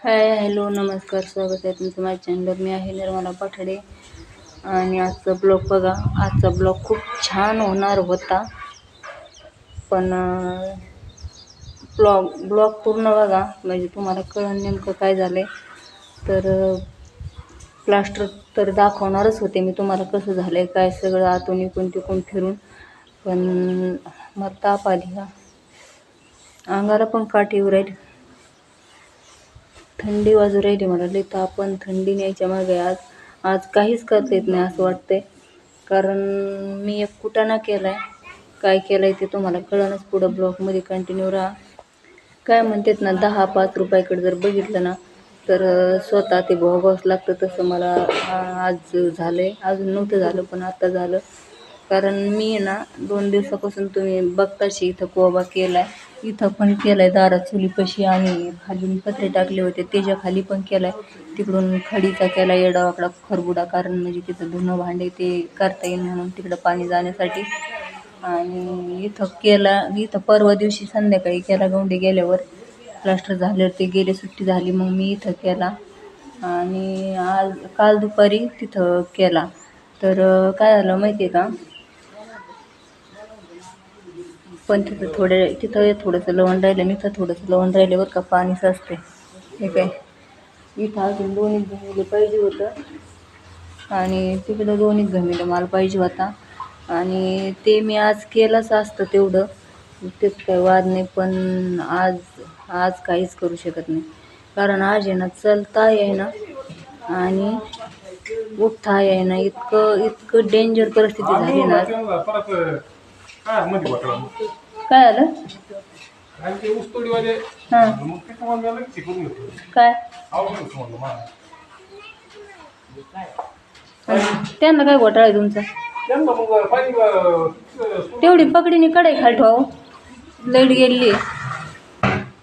हाय, hello, नमस्कार, स्वागत आहे तुमचं माझ्या चॅनलवर. मी आहे निर्मला पाठडे आणि आजचा ब्लॉग बघा. आजचा ब्लॉग खूप छान होणार होता, पण ब्लॉग पूर्ण बघा म्हणजे तुम्हाला कळण नेमकं काय झालंय. तर प्लास्टर तर दाखवणारच होते मी तुम्हाला कसं झालंय काय सगळं आतून इकून तिकून फिरून, पण मला ताप आली का अंगाला पण काठी येऊ राहिली, थंडी वाजू राहिली मला लई ताप. पण थंडी न्यायच्या मागे आज आज काहीच करता येत नाही असं वाटतंय, कारण मी एक कुटाणा केलाय. काय केलाय ते तुम्हाला कळणच, पुढं ब्लॉगमध्ये कंटिन्यू राहा. काय म्हणतात ना, 10-5 रुपयाकडे जर बघितलं ना तर स्वतः ते भोगावंच लागतं. तसं मला आज झालंय, अजून नव्हतं झालं पण आता झालं. कारण मी ना 2 दिवसापासून तुम्ही बघताशी इथं कोबा केलाय, इथं पण केलाय दारात चुलीपाशी, आणि खाली पत्रे टाकले होते त्याच्या खाली पण केलाय. तिकडून खडीचा केला येडावाकडा खरबुडा, कारण म्हणजे तिथं धुणं भांडे ते करता येईल म्हणून तिकडं पाणी जाण्यासाठी. आणि इथं केला, इथं परवा दिवशी संध्याकाळी केला, गौंडी गेल्यावर प्लास्टर झाल्यावर ते गेले, सुट्टी झाली, मग मी इथं केला. आणि आज काल दुपारी तिथं केला. तर काय झालं माहिती आहे का, पण तिथं थोडंसं लवण राहिलं, इथं थोडंसं लवण राहिल्यावर का पाणी साचते. हे काय इथं अजून 2 घमेले पाहिजे होतं, आणि तिकडं 2 घमेले मला पाहिजे होता. आणि ते मी आज केलंच असतं तेवढं, तेच काही वाद नाही. पण आज आज काहीच करू शकत नाही, कारण आज आहे ना चलता येईना आणि उठता येईना, इतकं डेंजर परिस्थिती झाली ना. काय आलं काय त्यांना काय घोटाळा आहे तुमचा? तेवढी पकडीने कढई खाली ठेवा, लाईट गेली.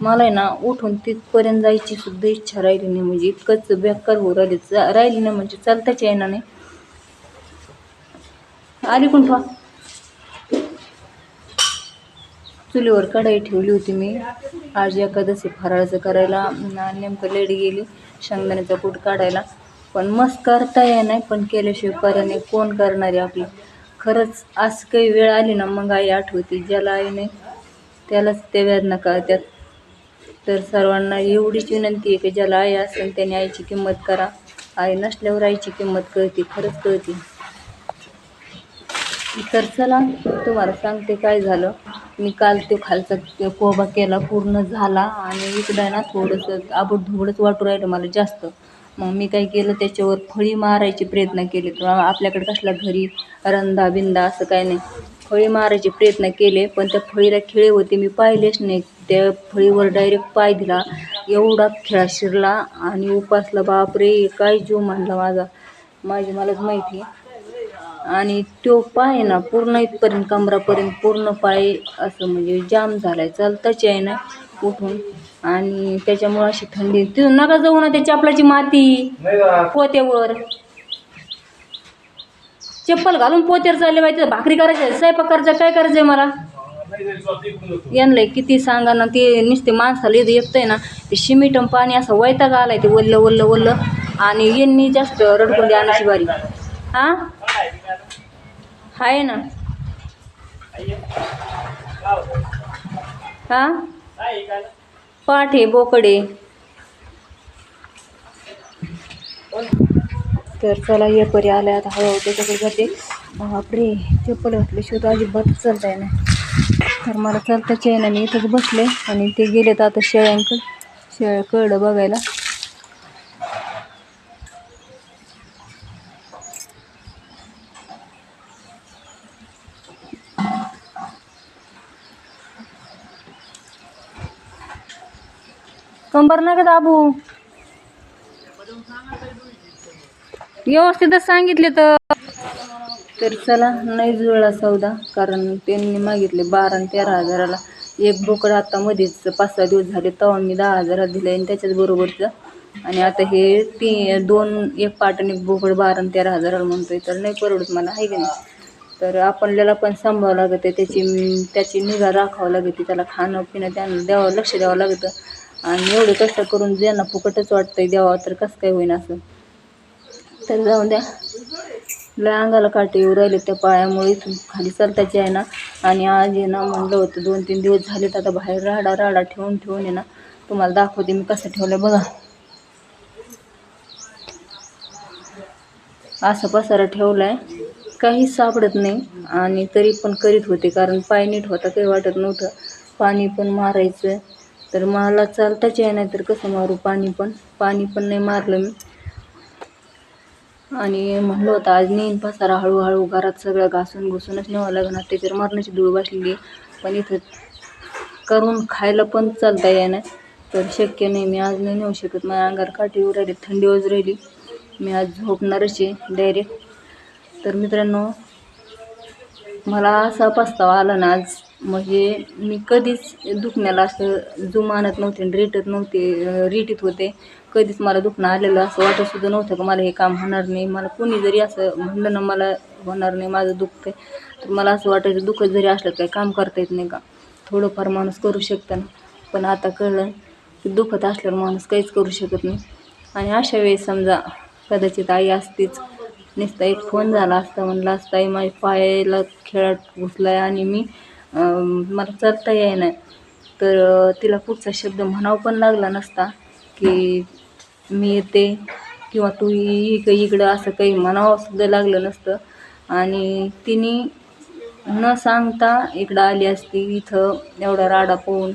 मला आहे ना उठून तिथपर्यंत जायची सुद्धा इच्छा राहिली नाही, म्हणजे इतकंच बेकार हो राहिली नाही, म्हणजे चालताच येणार नाही. आली कोण ठेवा, चुलीवर कढई ठेवली होती मी आज एकादशी फराळाचं करायला. नेमकं लाईट गेली शेंगदाण्याचा कूट काढायला, पण मस्त करता येणार, पण केल्याशिवाय पर्याय नाही. कोण करणार आहे आपली? खरंच असं काही वेळ आली ना मग आई आठवते, ज्याला आई नाही त्यालाच त्या वेदना कळतात. तर सर्वांना एवढीच विनंती आहे की ज्याला आई असेल त्याने आईची किंमत करा. आई नसल्यावर आईची किंमत कळते, खरंच कळते. तर चला तुम्हाला सांगते काय झालं. मी काल तो खालचा कोबा केला, पूर्ण झाला, आणि इकडं ना थोडंसं आबडधोबडच वाटू राहिलं मला जास्त. मग मी काय केलं, त्याच्यावर फळी मारायचे प्रयत्न केले. तर आपल्याकडे कसला घरी रंधा बिंदा असं काय नाही, फळी मारायचे प्रयत्न केले, पण त्या फळीला खिळे होते, मी पाहिलेच नाही. त्या फळीवर डायरेक्ट पाय दिला, एवढा खिळा शिरला आणि उपासला. बापरे, काय जीव मानला मलाच माहिती. आणि तो पाय ना पूर्ण इथपर्यंत कमरापर्यंत पूर्ण पाय असं म्हणजे जाम झालाय, चालताच आहे ना उठून. आणि त्याच्यामुळे अशी थंडी. तिथून नका जाऊ ना, त्या चपलाची माती पोत्यावर, चप्पल घालून पोत्यावर चालले पाहिजे. भाकरी करायचं, स्वयंपाक करायचं, काय करायचंय मला यांना किती सांगा ना. ते नुसते माणसाला येतंय ना, ते शिमिटम पाणी असं वैताग आलाय, ते वल्ल वल्ल वल्ल. आणि यांनी जास्त रडकुंडी आणायची बारी. हा हाय ना, हा पाठे बोकडे. तर चला ये परी आल्या आता, हळूहळू त्याच्याकडे जाते. बापरे, चप्पल घातल्याशिवाय तर अजिबात चालता येणार. तर मला चालताच येईना, मी इथंच बसले. आणि ते गेलेत आता शेळ्याकडं बघायला. कंबर नका दाबू, व्यवस्थितच सांगितले. तर चला, नाही जुळला सौदा, कारण त्यांनी मागितले 12 आणि 13 हजाराला एक बोकड. आता मध्येच 5-6 दिवस झाले, तेव्हा मी 10 हजारात दिलं आणि त्याच्याच बरोबरचं. आणि आता हे एक पाट आणि एक बोकड 12 आणि 13 हजाराला म्हणतोय, तर नाही परवडत मला, आहे की नाही. तर आपल्याला पण सांभाळावं लागतं, त्याची निगा राखावं लागते, त्याला खाणं पिणं त्यांना लक्ष द्यावं लागतं. आणि एवढे कष्ट करून ज्यांना फुकटच वाटतंय द्यावा तर कसं काय होईन असं. तर जाऊन द्या, लय अंगाला काटे येऊ राहिले त्या पायामुळे. इथून खाली चालताची आहे ना. आणि आज आहे ना म्हणलं होतं 2-3 दिवस झालेत आता बाहेर राडा ठेवून आहे ना, तुम्हाला दाखवते मी कसं ठेवलं बघा. असं पसारा ठेवलाय, काहीच सापडत नाही. आणि तरी पण करीत होते कारण पाय नीट होता काही वाटत नव्हतं. पाणी पण मारायचं तर मला चालताच आहे, नाही तर कसं मारू पाणी पण नाही मारलं मी. आणि म्हणलं होतं आज नेईन पसारा हळूहळू घरात सगळं घासूनच न्यावं लागणार. त्याच्यावर मरणाची धूळ बसलेली. पण इथं करून खायला पण चालता येईना तर शक्य नाही. मी आज नाही नेऊ शकत. माझ्या अंगावर काठी येऊ राहिली, थंडी वाजू राहिली. मी आज झोपणारच आहे डायरेक्ट. तर मित्रांनो, मला असा पस्तावा आला ना आज, म्हणजे मी कधीच दुखण्याला असं जुमानत नव्हते, रिटीत होते. कधीच मला दुखणं आलेलं असं वाटत सुद्धा नव्हतं का मला हे काम होणार नाही. मला कोणी जरी असं म्हणलं ना मला होणार नाही, माझं दुखतंय, तर मला असं वाटायचं दुखत जरी असलं काही काम करता येत नाही का, थोडंफार माणूस करू शकतं ना. पण आता कळलं की दुखत असल्यावर माणूस काहीच करू शकत नाही. आणि अशा वेळेस समजा कदाचित आई असतीच, नुसता एक फोन झाला असता, म्हणलं असता आई माझ्या पायाला खेळात घुसलाय आणि मी मला चालता येईना, तर तिला पुढचा शब्द म्हणावं पण लागला नसता की मी येते किंवा तू इकडं असं काही म्हणावं सुद्धा लागलं नसतं. आणि तिने न सांगता इकडं आली असती. इथं एवढा राडा पाहून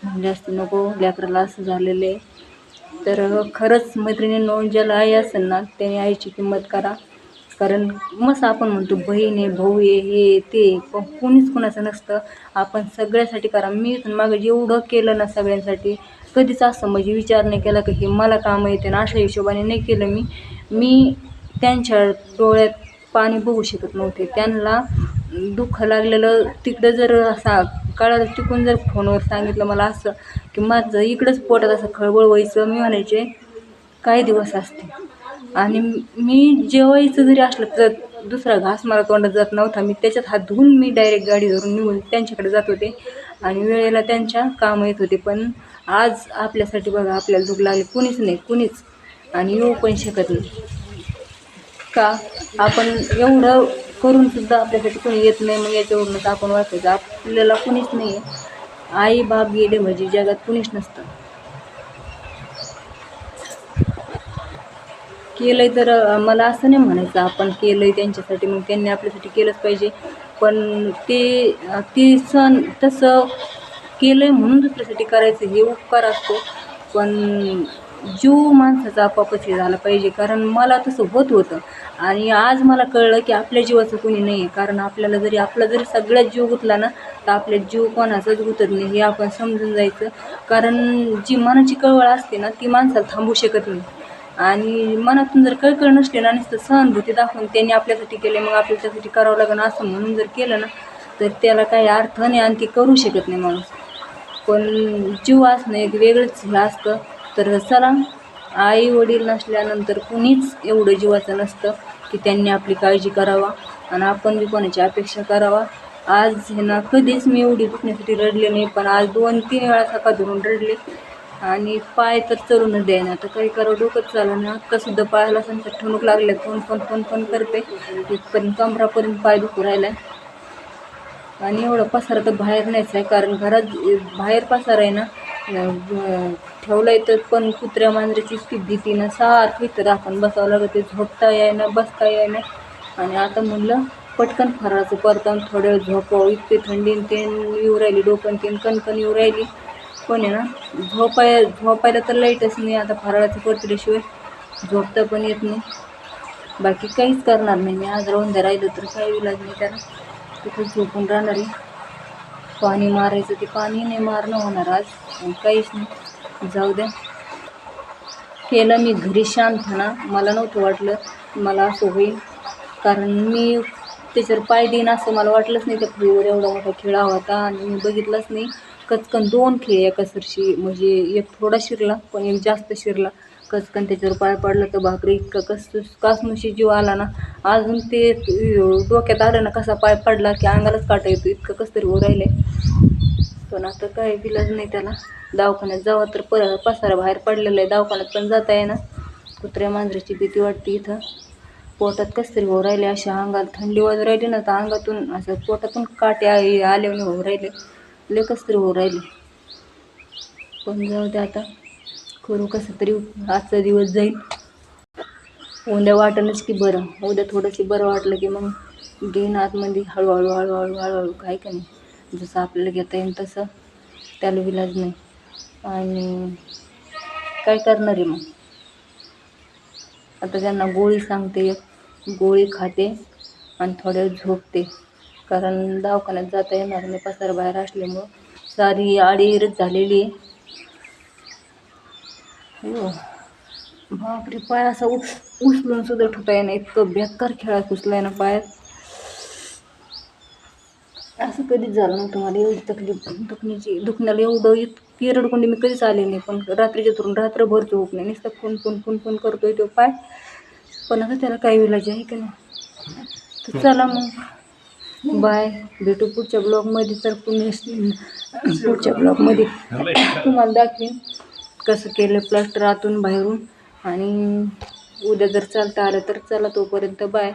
म्हणली असती नको लेकराला असं झालेलं आहे. तर खरंच मैत्रिणींनो, ज्याला आई असेल ना त्याने आईची किंमत करा. कारण मस्त आपण म्हणतो बहीण आहे, भाऊ आहे, हे ते, पण कोणीच कुणाचं नसतं. आपण सगळ्यासाठी करा. मी इथून मागं जेवढं केलं ना सगळ्यांसाठी, कधीच असं म्हणजे विचार नाही केला की हे मला कामं येते ना, अशा हिशोबाने नाही केलं. मी त्यांच्या डोळ्यात पाणी बघू शकत नव्हते. त्यांना दुःख लागलेलं तिकडं जर असा कळालं, तिकडून जर फोनवर सांगितलं मला असं की माझं इकडंच पोटात असं खळबळ व्हायचं, मी म्हणायचे काही दिवस असते. आणि मी जेवायचं जरी असलं तर दुसरा घास मला तोंडात जात नव्हता. मी त्याच्यात हात धुवून मी डायरेक्ट गाडी धरून निघून त्यांच्याकडे जात होते आणि वेळेला त्यांच्या कामं येत होते. पण आज आपल्यासाठी बघा, आपल्याला दुःख लागले कुणीच नाही, कुणीच, आणि येऊ पण शकत नाही का. आपण एवढं करून सुद्धा आपल्यासाठी कोणी येत नाही. मग याच्यावरूनच आपण वाचायचं आपल्याला कुणीच नाही आहे. आई बाप गेले म्हणजे जगात कुणीच नसतं. केलंय तर मला असं नाही म्हणायचं आपण केलंय त्यांच्यासाठी मग त्यांनी आपल्यासाठी केलंच पाहिजे. पण ते सण तसं केलंय म्हणून दुसऱ्यासाठी करायचं हे उपकार असतो. पण जीव माणसाचा आपापच हे झाला पाहिजे. कारण मला तसं होतं आणि आज मला कळलं की आपल्या जीवाचं कोणी नाही आहे. कारण आपल्याला आपला जरी सगळ्यात जीव गुंतला ना, तर आपल्या जीव कोणाचाच गुंतत नाही हे आपण समजून जायचं. कारण जी मनाची कळवळ असते ना, ती माणसाला थांबू शकत नाही. आणि मनातून जर कळकळ नसली ना, नुसतं सहानुभूती दाखवून त्यांनी आपल्यासाठी केले मग आपल्याला त्यासाठी करावं लागेल असं म्हणून जर केलं ना, तर त्याला काही अर्थ नाही आणि ते करू शकत नाही माणूस. पण जीव असणं एक वेगळंच हे असतं. तर चला, आई वडील नसल्यानंतर कुणीच एवढं जीवाचं नसतं की त्यांनी आपली काळजी करावा आणि आपण बी कोणाची अपेक्षा करावा. आज हे ना कधीच मी एवढी दुखण्यासाठी रडले नाही, पण आज 2-3 वेळा सकाळ धरून रडले आणि पाय तर चलूनच द्यायना. आता काही करावं डोकंच चाललं ना. आत्तासुद्धा पायाला संकट ठणूक लागले, फोन करते इथपर्यंत कमरापर्यंत पाय दुखू राहिला. आणि एवढं पसारा तर बाहेर नाहीच आहे, कारण घरात बाहेर पसारा आहे ना ठेवला येतं. पण कुत्र्या मांजरीची इतकी भीती ना, सारखी तर आपण बसावं लागतं, झोपता येईना बसता येईना. आणि आता म्हणलं पटकन फराळाचं परतावून थोड्या वेळ झोपावं. इतकी थंडी ते येऊ राहिली, डोकं कणकण येऊ राहिली. पण आहे ना झोपायला तर लाईटच नाही. आता फराळाचं परतल्याशिवाय झोपता पण येत नाही. बाकी काहीच करणार नाही मी. आज राहून राहिलं तर काही इलाज नाही त्याला, तिथंच झोपून राहणार आहे. पाणी मारायचं ते पाणी नाही मारणं होणार आज, काहीच नाही. जाऊ द्या, केलं मी घरी शांतपणा. मला नव्हतं वाटलं मला असं होईल, कारण मी त्याच्यावर पाय देईन असं मला वाटलंच नाही. त्या फुलीवर एवढा मोठा खिळा होता आणि मी बघितलंच नाही. कचकन 2 खिळे एका सरशी, म्हणजे एक थोडा शिरला पण एक जास्त शिरला. कचकन त्याच्यावर पाय पडला तर बापरे, इतका कासनुशी जीव आला ना. अजून ते डोक्यात आलं ना कसा पाय पडला की अंगालाच काटा येतो, इतकं कसं तरी होऊ राहिलं. पण आता काय विलाज नाही त्याला. दवाखान्यात जावं तर पसारा बाहेर पडलेला आहे, दवाखान्यात पण जाता येईना. कुत्र्या मांजरीची भीती वाटते इथं. पोटात कसं तरी होऊ राहिले, अशा अंगात थंडी वाजू राहिली ना तर अंगातून असं पोटातून काटे आल्याने होऊ राहिले, लय कसं तरी होऊ राहिले. पण जाऊ दे आता, करू कसं तरी, आजचा दिवस जाईल. उद्या वाटणच की बरं, उद्या थोडंसं बरं वाटलं की मग घेईन आतमध्ये हळूहळू हळूहळू हळूहळू, काय का नाही, जसं आपल्याला घेता येईल तसं, त्याला विलाज नाही. आणि काय करणार आहे मग आता, त्यांना गोळी सांगते, एक गोळी खाते आणि थोड्या वेळ झोपते, कारण दवाखान्यात जाता येणार नाही पसार बाहेर असल्यामुळं. सारी आडीरच झालेली आहे. हो बापरे, पाय असा उचलून सुद्धा ठुता येणार, इतकं बेकार खेळा घुसलाय ना पायात. असं कधीच झालं नव्हतं मला, एवढी तकलीफ दुखण्याला एवढं इतकी रडकुंडी मी कधीच आले नाही. पण रात्रीच्या धरून रात्रभर झोप नाही, नुसतं फोन फोन फोन फोन करतोय तो पाय. पण आता त्याला काही विलाज आहे की नाही. तर चला मग बाय, भेटू पुढच्या ब्लॉगमध्ये. तर पुढच्या ब्लॉगमध्ये तुम्हाला दाखवीन कसं केलं प्लास्टर आतून बाहेरून. आणि उद्या जर चालता आलं तर चला, तोपर्यंत बाय.